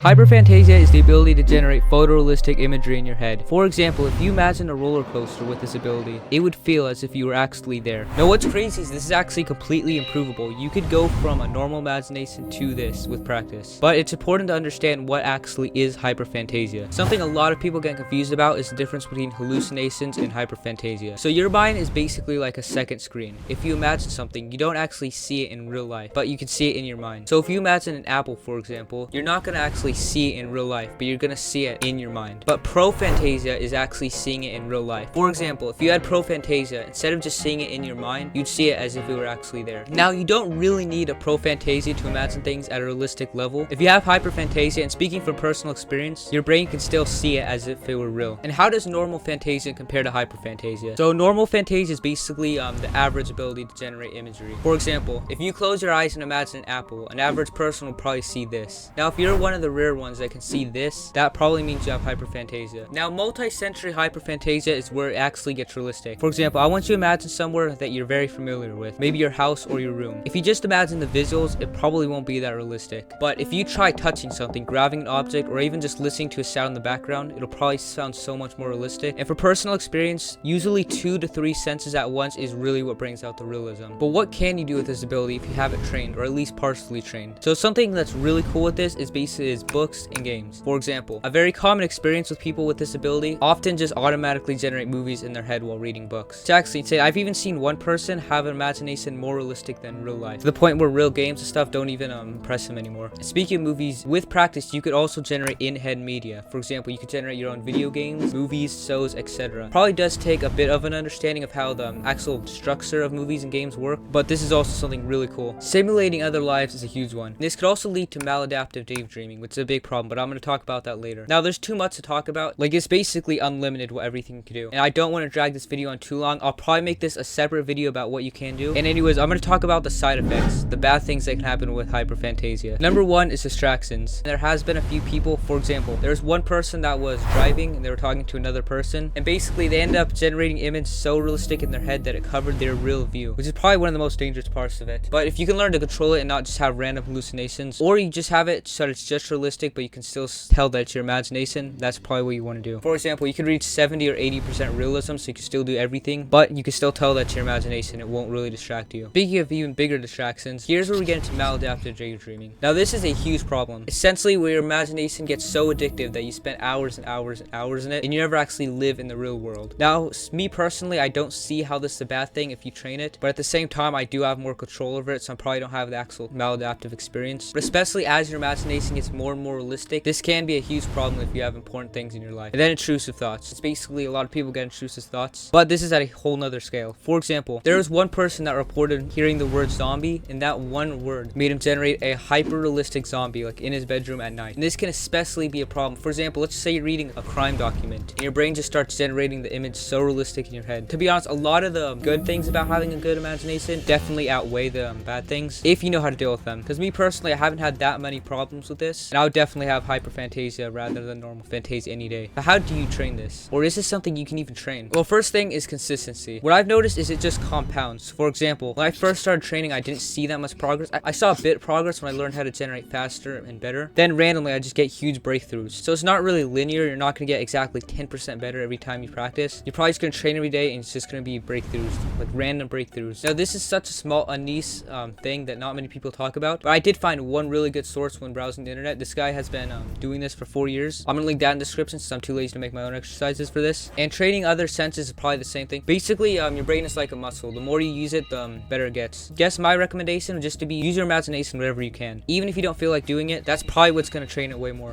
Hyperphantasia is the ability to generate photorealistic imagery in your head. For example, if you imagine a roller coaster with this ability, it would feel as if you were actually there. Now what's crazy is this is actually completely improvable. You could go from a normal imagination to this with practice. But it's important to understand what actually is hyperphantasia. Something a lot of people get confused about is the difference between hallucinations and hyperphantasia. So your mind is basically like a second screen. If you imagine something, you don't actually see it in real life, but you can see it in your mind. So if you imagine an apple, for example, you're not going to actually see it in real life, but you're gonna see it in your mind. But prophantasia is actually seeing it in real life. For example, if you had prophantasia, instead of just seeing it in your mind, you'd see it as if it were actually there. Now, you don't really need a prophantasia to imagine things at a realistic level. If you have hyperphantasia, and speaking from personal experience, your brain can still see it as if it were real. And how does normal phantasia compare to hyperphantasia? So normal phantasia is basically the average ability to generate imagery. For example, if you close your eyes and imagine an apple, an average person will probably see this. Now, if you're one of the rare ones that can see this, that probably means you have hyperphantasia. Now, multi-sensory hyperphantasia is where it actually gets realistic. For example, I want you to imagine somewhere that you're very familiar with, maybe your house or your room. If you just imagine the visuals, it probably won't be that realistic. But if you try touching something, grabbing an object, or even just listening to a sound in the background, it'll probably sound so much more realistic. And for personal experience, usually 2 to 3 senses at once is really what brings out the realism. But what can you do with this ability if you have it trained, or at least partially trained? So something that's really cool with this is basically books and games. For example, a very common experience with people with this ability often just automatically generate movies in their head while reading books. It's actually insane. I've even seen one person have an imagination more realistic than real life, to the point where real games and stuff don't even impress him anymore. Speaking of movies, with practice, you could also generate in-head media. For example, you could generate your own video games, movies, shows, etc. Probably does take a bit of an understanding of how the actual structure of movies and games work, but this is also something really cool. Simulating other lives is a huge one. This could also lead to maladaptive daydreaming, which is a big problem, but I'm going to talk about that later. Now, there's too much to talk about. Like, it's basically unlimited what everything can do. And I don't want to drag this video on too long. I'll probably make this a separate video about what you can do. And anyways, I'm going to talk about the side effects, the bad things that can happen with hyperphantasia. Number 1 is distractions. There has been a few people, for example, there's one person that was driving and they were talking to another person, and basically they end up generating images so realistic in their head that it covered their real view, which is probably one of the most dangerous parts of it. But if you can learn to control it and not just have random hallucinations, or you just have it so that it's just realistic but you can still tell that it's your imagination, that's probably what you want to do. For example, you could reach 70 or 80% realism, so you can still do everything, but you can still tell that's your imagination. It won't really distract you. Speaking of even bigger distractions, here's where we get into maladaptive daydreaming. Now, this is a huge problem. Essentially, where your imagination gets so addictive that you spend hours and hours and hours in it, and you never actually live in the real world. Now, me personally, I don't see how this is a bad thing if you train it, but at the same time, I do have more control over it, so I probably don't have the actual maladaptive experience. But especially as your imagination gets more and more realistic, this can be a huge problem if you have important things in your life. And then intrusive thoughts. It's basically a lot of people get intrusive thoughts, but this is at a whole nother scale. For example, there was one person that reported hearing the word zombie, and that one word made him generate a hyper-realistic zombie, like in his bedroom at night. And this can especially be a problem. For example, let's say you're reading a crime document, and your brain just starts generating the image so realistic in your head. To be honest, a lot of the good things about having a good imagination definitely outweigh the bad things, if you know how to deal with them. Because me personally, I haven't had that many problems with this, and I would definitely have hyperphantasia rather than normal phantasia any day. But how do you train this? Or is this something you can even train? Well, first thing is consistency. What I've noticed is it just compounds. For example, when I first started training, I didn't see that much progress. I saw a bit of progress when I learned how to generate faster and better. Then randomly, I just get huge breakthroughs. So it's not really linear. You're not going to get exactly 10% better every time you practice. You're probably just going to train every day, and it's just going to be breakthroughs, like random breakthroughs. Now, this is such a small, a niche thing that not many people talk about, but I did find one really good source when browsing the internet. This guy has been doing this for 4 years. I'm going to link that in the description since I'm too lazy to make my own exercises for this. And training other senses is probably the same thing. Basically, your brain is like a muscle. The more you use it, the better it gets. Guess my recommendation would just to be use your imagination wherever you can. Even if you don't feel like doing it, that's probably what's going to train it way more.